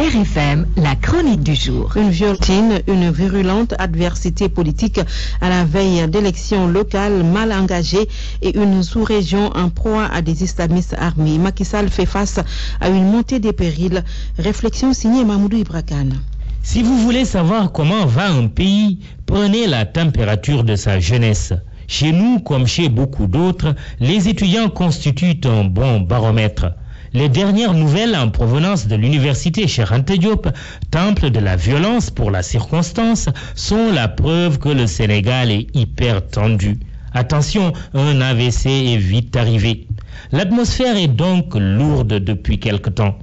RFM, la chronique du jour. Une virulente adversité politique à la veille d'élections locales mal engagées et une sous-région en proie à des islamistes armés. Macky Sall fait face à une montée des périls. Réflexion signée Mahmoudou Ibrakane. Si vous voulez savoir comment va un pays, prenez la température de sa jeunesse. Chez nous, comme chez beaucoup d'autres, les étudiants constituent un bon baromètre. Les dernières nouvelles en provenance de l'université Cheikh Anta Diop, temple de la violence pour la circonstance, sont la preuve que le Sénégal est hyper tendu. Attention, un AVC est vite arrivé. L'atmosphère est donc lourde depuis quelque temps.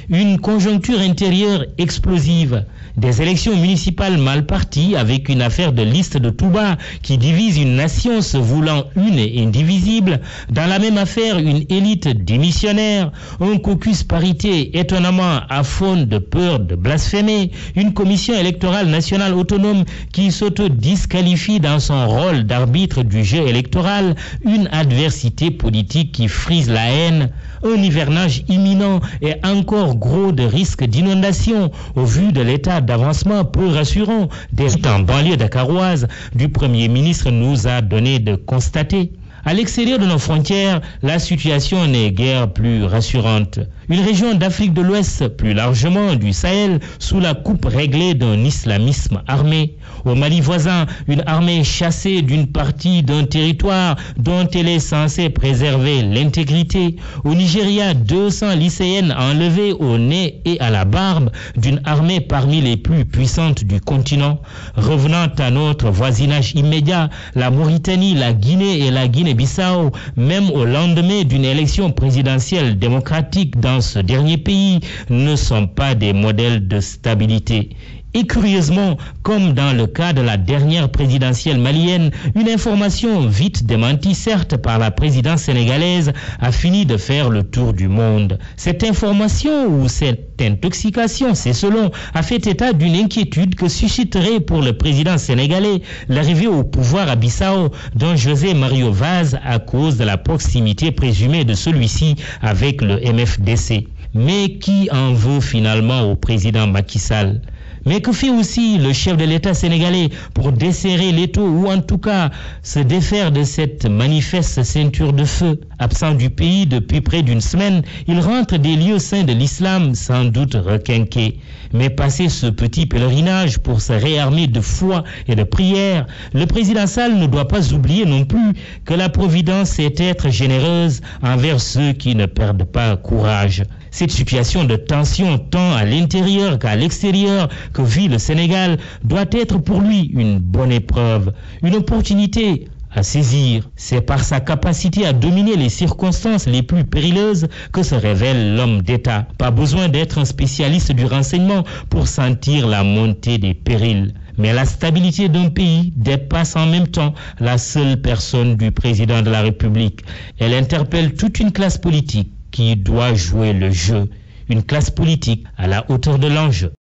Une conjoncture intérieure explosive, des élections municipales mal parties avec une affaire de liste de Touba qui divise une nation se voulant une et indivisible, dans la même affaire une élite démissionnaire, un caucus parité étonnamment aphone de peur de blasphémer, une commission électorale nationale autonome qui s'auto-disqualifie dans son rôle d'arbitre du jeu électoral, une adversité politique qui frise la haine, un hivernage imminent et encore gros de risques d'inondation au vu de l'état d'avancement peu rassurant des en banlieue dakaroise du Premier ministre nous a donné de constater. À l'extérieur de nos frontières, la situation n'est guère plus rassurante. Une région d'Afrique de l'Ouest, plus largement du Sahel, sous la coupe réglée d'un islamisme armé. Au Mali voisin, une armée chassée d'une partie d'un territoire dont elle est censée préserver l'intégrité. Au Nigeria, 200 lycéennes enlevées au nez et à la barbe d'une armée parmi les plus puissantes du continent. Revenant à notre voisinage immédiat, la Mauritanie, la Guinée et la Guinée-Bissau, même au lendemain d'une élection présidentielle démocratique dans ce dernier pays, ne sont pas des modèles de stabilité. Et curieusement, comme dans le cas de la dernière présidentielle malienne, une information vite démentie certes par la présidence sénégalaise a fini de faire le tour du monde. Cette information ou cette intoxication, c'est selon, a fait état d'une inquiétude que susciterait pour le président sénégalais l'arrivée au pouvoir à Bissau d'un José Mario Vaz à cause de la proximité présumée de celui-ci avec le MFDC. Mais qui en veut finalement au président Macky Sall ? Mais que fait aussi le chef de l'État sénégalais pour desserrer l'étau ou en tout cas se défaire de cette manifeste ceinture de feu? Absent du pays depuis près d'une semaine, il rentre des lieux saints de l'islam sans doute requinqué. Mais passé ce petit pèlerinage pour se réarmer de foi et de prière, le président Sall ne doit pas oublier non plus que la providence est être généreuse envers ceux qui ne perdent pas courage. Cette situation de tension tant à l'intérieur qu'à l'extérieur que vit le Sénégal doit être pour lui une bonne épreuve, une opportunité à saisir. C'est par sa capacité à dominer les circonstances les plus périlleuses que se révèle l'homme d'État. Pas besoin d'être un spécialiste du renseignement pour sentir la montée des périls. Mais la stabilité d'un pays dépasse en même temps la seule personne du président de la République. Elle interpelle toute une classe politique qui doit jouer le jeu, une classe politique à la hauteur de l'enjeu.